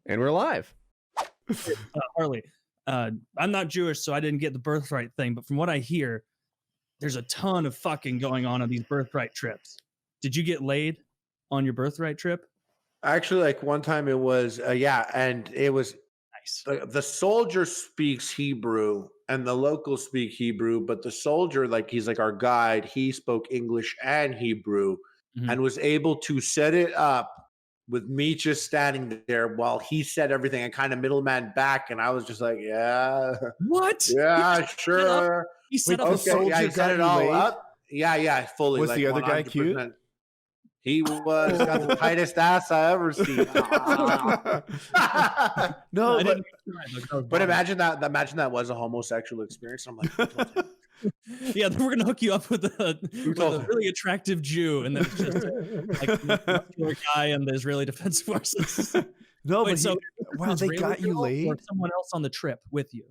And we're live. Harley, I'm not Jewish, so I didn't get the birthright thing, but from what I hear, there's a ton of fucking going on these birthright trips. Did you get laid on your birthright trip? Actually, like one time it was, yeah, and it was Nice. the soldier speaks Hebrew and the locals speak Hebrew, but the soldier, like he's like our guide, he spoke English and Hebrew and was able to set it up with me just standing there while he said everything and kind of middleman back. And I was just like, yeah, What? yeah, sure. He set up Okay, a soldier. yeah, he set it all up. Yeah, fully. Was like the other guy 100%. cute? He was got the tightest ass I ever seen. No, but imagine that was a homosexual experience. I'm like, yeah, we're gonna hook you up with a really attractive Jew, and then it's just like a muscular guy in the Israeli Defense Forces. No, Wait, but so wow, they Israeli got you girl laid? or someone else on the trip with you?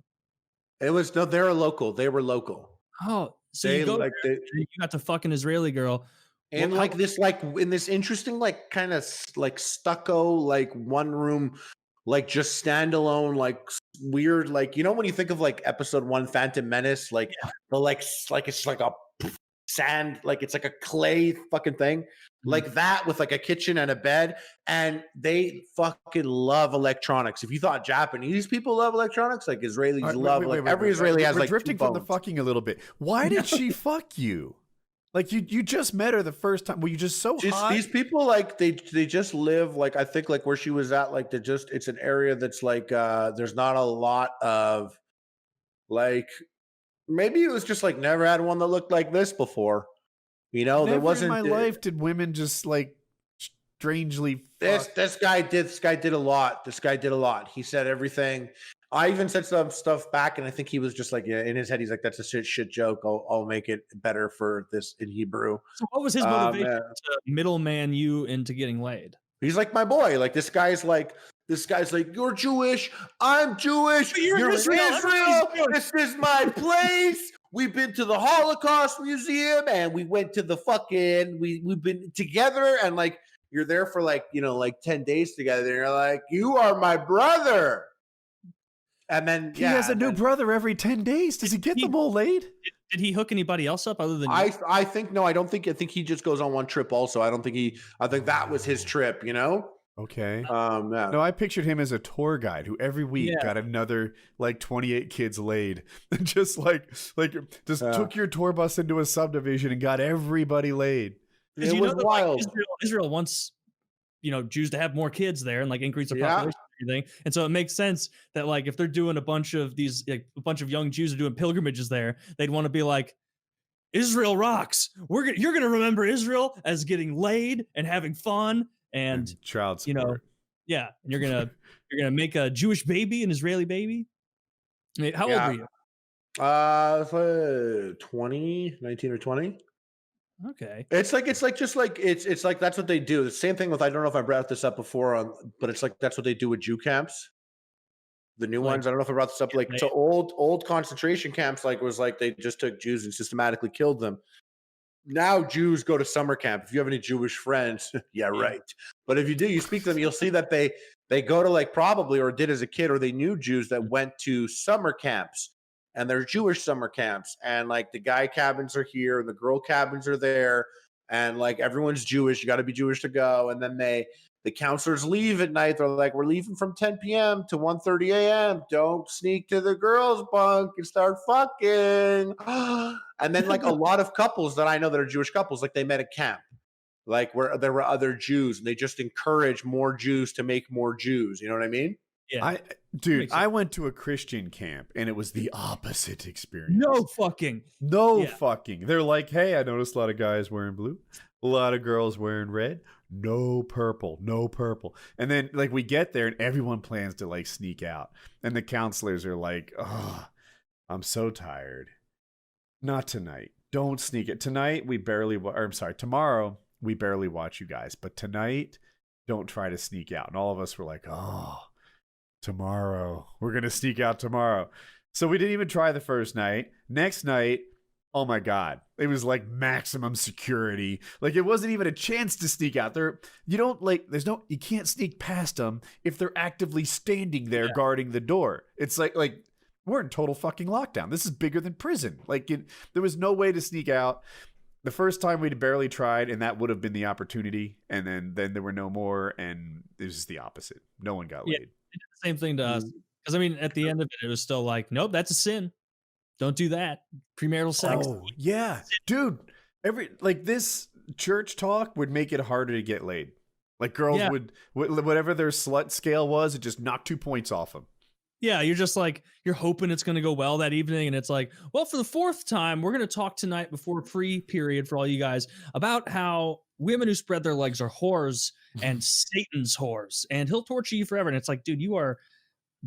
it was no, they're local. They were local. Oh, so They you go like there, you got to fuck an Israeli girl. and Well, like this, like in this interesting, like kind of like stucco, like one room, like just standalone, like weird, like you know when you think of like episode 1 Phantom Menace, like the like it's like a sand, like it's like a clay fucking thing, like that with like a kitchen and a bed, and they fucking love electronics. If you thought Japanese people love electronics, like Israelis love, every Israeli has we're like drifting from the fucking a little bit. Why did she fuck you? Like you just met her the first time. Were you just so hot? These people, like they just live, like I think like where she was at, like it's an area that's like there's not a lot of, like maybe it was just like never had one that looked like this before. You know, there wasn't in my life did women just like strangely fuck. This guy did a lot. This guy did a lot. He said everything. I even said some stuff back, and I think he was just like, yeah, in his head, he's like, that's a shit joke. I'll make it better for this in Hebrew. So what was his motivation to middleman you into getting laid? He's like my boy. Like this guy's like, you're Jewish. I'm Jewish. But you're in Israel. This is my place. We've been to the Holocaust Museum and we went to the fucking, we've been together, and like you're there for like, you know, like 10 days together. And you're like, you are my brother. And then he has a new brother every 10 days. Does he get them all laid? Did he hook anybody else up other than you? I think no, I don't think. I think he just goes on one trip. Also, I think that was his trip. You know. Okay. Yeah. No, I pictured him as a tour guide who every week got another like 28 kids laid. just took your tour bus into a subdivision and got everybody laid. It was wild. Like, Israel wants, you know, Jews to have more kids there and like increase their population and everything. And so it makes sense that like if they're doing a bunch of these, like, a bunch of young Jews are doing pilgrimages there, they'd want to be like, Israel rocks. You're gonna remember Israel as getting laid and having fun and child support. You know, yeah. And you're gonna make a Jewish baby, an Israeli baby. I mean, how old were you? 20, 19 or 20. Okay. It's like that's what they do. The same thing with, I don't know if I brought this up before, but it's like that's what they do with Jew camps. The new ones, I don't know if I brought this up. Like so old concentration camps, like was like they just took Jews and systematically killed them. Now Jews go to summer camp. If you have any Jewish friends, yeah, right. But if you do, you speak to them, you'll see that they go to like probably or did as a kid, or they knew Jews that went to summer camps. And they're Jewish summer camps, and like the guy cabins are here and the girl cabins are there, and like everyone's Jewish. You got to be Jewish to go. And then the counselors leave at night. They're like, we're leaving from 10 p.m. to 1:30 a.m. Don't sneak to the girls' bunk and start fucking. And then like a lot of couples that I know that are Jewish couples, like they met at camp, like where there were other Jews, and they just encourage more Jews to make more Jews. You know what I mean? Yeah. I went to a Christian camp and it was the opposite experience. No fucking. They're like, hey, I noticed a lot of guys wearing blue, a lot of girls wearing red, no purple. And then like we get there and everyone plans to like sneak out. And the counselors are like, oh, I'm so tired. Not tonight. Don't sneak it. Tomorrow we barely watch you guys. But tonight, don't try to sneak out. And all of us were like, oh, tomorrow. We're going to sneak out tomorrow. So we didn't even try the first night. Next night, Oh my God. It was like maximum security. Like it wasn't even a chance to sneak out there. You don't like, you can't sneak past them if they're actively standing there guarding the door. It's like we're in total fucking lockdown. This is bigger than prison. Like there was no way to sneak out. The first time we'd barely tried, and that would have been the opportunity. And then there were no more, and it was just the opposite. No one got laid. They did the same thing to us. Because I mean, at the end of it was still like, nope, that's a sin. Don't do that. Premarital sex. Oh, yeah. Dude, this church talk would make it harder to get laid. Like girls would, whatever their slut scale was, it just knocked 2 points off them. Yeah, you're just like, you're hoping it's going to go well that evening. And it's like, well, for the fourth time, we're going to talk tonight before free period for all you guys about how women who spread their legs are whores and Satan's whores. And he'll torture you forever. And it's like, dude, you are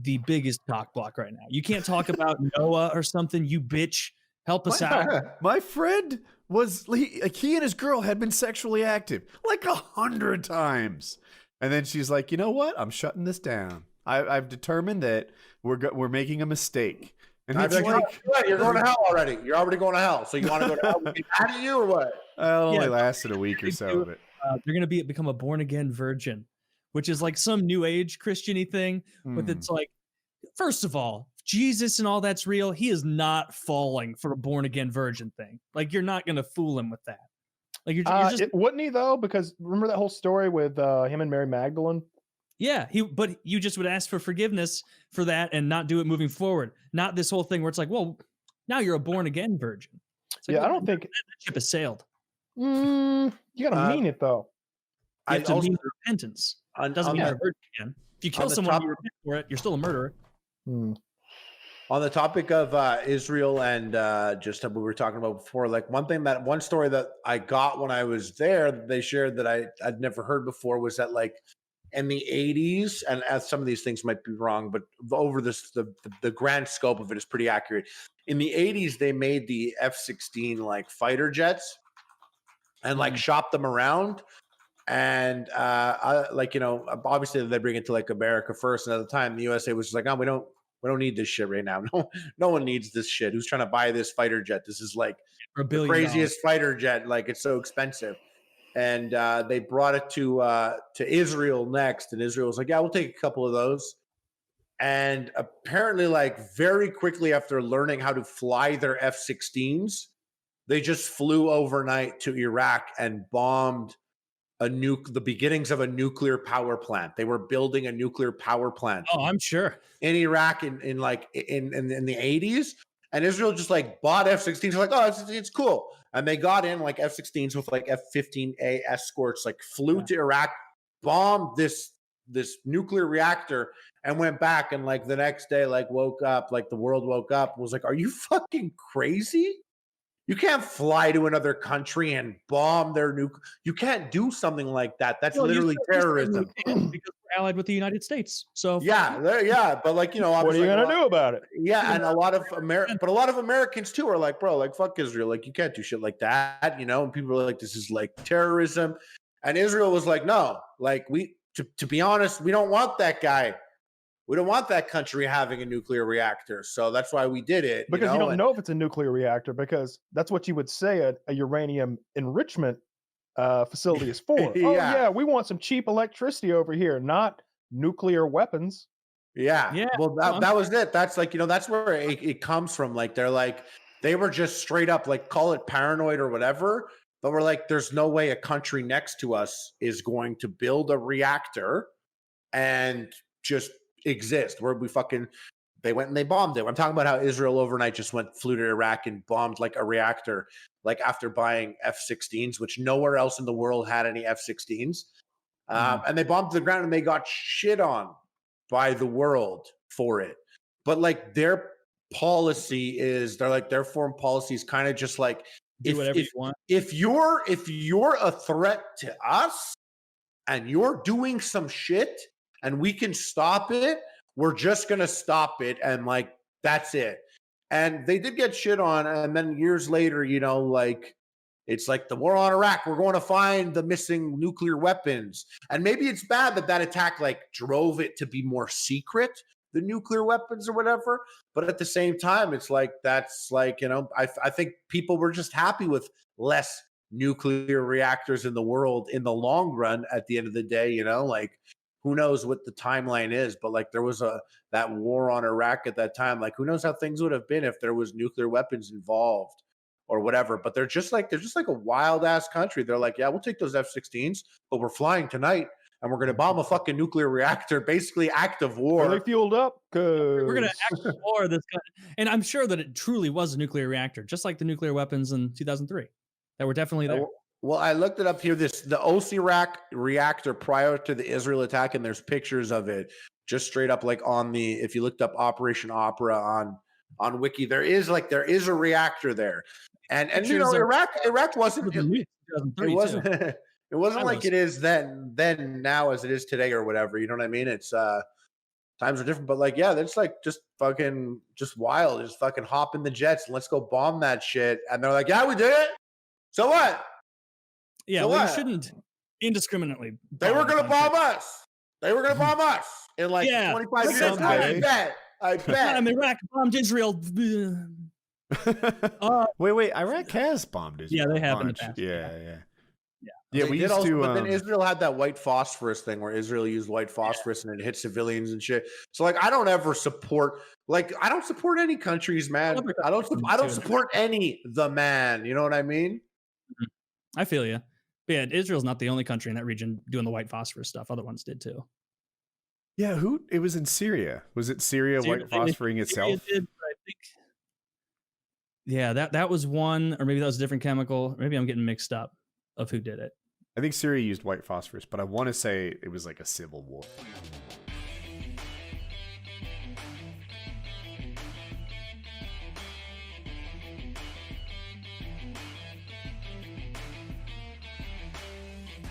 the biggest cock block right now. You can't talk about Noah or something, you bitch. Help us out. My friend was he and his girl had been sexually active like 100 times, and then she's like, you know what? I'm shutting this down. I've determined that we're making a mistake. And it's like, you're going to hell already. You're already going to hell. So you want to go to hell? Get out of you or what? It only lasted a week or so of it. They're going to become a born again virgin, which is like some new age Christian-y thing. But it's like, first of all, Jesus and all that's real. He is not falling for a born again virgin thing. Like you're not going to fool him with that. Like you're just wouldn't he though? Because remember that whole story with him and Mary Magdalene? Yeah, but you just would ask for forgiveness for that and not do it moving forward. Not this whole thing where it's like, well, now you're a born again virgin. Like, yeah, well, I don't think that ship has sailed. You gotta mean it though. You have to mean repentance. It doesn't mean you're a virgin again. If you kill someone, you repent for it. You're still a murderer. On the topic of Israel and just what we were talking about before, like one story that I got when I was there that they shared that I'd never heard before was that like in the 80s, and as some of these things might be wrong, but over the grand scope of it is pretty accurate. In the 80s, they made the F-16 like fighter jets and like shopped them around. And obviously they bring it to like America first. And at the time, the USA was just like, oh, we don't need this shit right now. No one needs this shit. Who's trying to buy this fighter jet? This is like the craziest fighter jet. Like it's so expensive. And they brought it to Israel next. And Israel was like, yeah, we'll take a couple of those. And apparently, like very quickly after learning how to fly their F-16s, they just flew overnight to Iraq and bombed the beginnings of a nuclear power plant. They were building a nuclear power plant. Oh, I'm sure. In Iraq in the 80s. And Israel just like bought F-16s. Like, oh, it's cool. And they got in like F-16s with like F-15A escorts, like flew to Iraq, bombed this nuclear reactor, and went back. And like the next day, like woke up, like the world woke up, was like, are you fucking crazy? You can't fly to another country and bomb their you can't do something like that. That's literally terrorism. Because we're allied with the United States. So yeah, but like, you know, what are you gonna do about it? Yeah, and a lot of Americans too are like, bro, like fuck Israel, like you can't do shit like that, you know. And people are like, this is like terrorism, and Israel was like, no, like to be honest, we don't want that guy. We don't want that country having a nuclear reactor. So that's why we did it. Because you don't know if it's a nuclear reactor, because that's what you would say a uranium enrichment facility is for. Yeah. Oh, yeah, we want some cheap electricity over here, not nuclear weapons. Yeah. Well, that was it. That's like, you know, that's where it comes from. Like, they were just straight up, like, call it paranoid or whatever. But we're like, there's no way a country next to us is going to build a reactor and just exist where they went and they bombed it. I'm talking about how Israel overnight just flew to Iraq and bombed like a reactor, like after buying F-16s, which nowhere else in the world had any F-16s. And they bombed to the ground and they got shit on by the world for it. But like their policy is, their foreign policy is kind of just like, do whatever you want. If you're a threat to us and you're doing some shit, and we can stop it, we're just going to stop it. And like, that's it. And they did get shit on. And then years later, you know, like, it's like the war on Iraq, we're going to find the missing nuclear weapons. And maybe it's bad that attack like drove it to be more secret. the nuclear weapons or whatever. But at the same time, it's like that's like, you know, I think people were just happy with less nuclear reactors in the world in the long run. At the end of the day, you know, like who knows what the timeline is, but like there was that war on Iraq at that time. Like who knows how things would have been if there was nuclear weapons involved or whatever. But they're just like a wild ass country. They're like, yeah, we'll take those F-16s, but we're flying tonight and we're going to bomb a fucking nuclear reactor, basically act of war. Are they fueled up? We're going to act of war. And I'm sure that it truly was a nuclear reactor, just like the nuclear weapons in 2003 that were definitely there. Well, I looked it up here. The Osirak reactor prior to the Israel attack, and there's pictures of it just straight up like on the, if you looked up Operation Opera on Wiki, there is a reactor there. And you know, Iraq wasn't it wasn't like it is then now as it is today or whatever. You know what I mean? It's times are different, but like, yeah, that's like just fucking just wild. Just fucking hop in the jets and let's go bomb that shit. And they're like, yeah, we did it. So what? Yeah, so well, you shouldn't indiscriminately. They were gonna bomb us. They were gonna bomb us in like 25 minutes. I bet. I mean, Iraq bombed Israel. Wait, Iraq has bombed Israel. Yeah, they have in the past. Yeah, we used to. But then Israel had that white phosphorus thing where Israel used white phosphorus and it hit civilians and shit. So like, I don't ever support. Like, I don't support any countries, man. I don't support the man. You know what I mean? I feel you. But yeah, Israel's not the only country in that region doing the white phosphorus stuff. Other ones did too. Yeah, it was in Syria. Was it Syria white phosphoring itself? Did, I think. Yeah, that was one, or maybe that was a different chemical. Maybe I'm getting mixed up of who did it. I think Syria used white phosphorus, but I want to say it was like a civil war.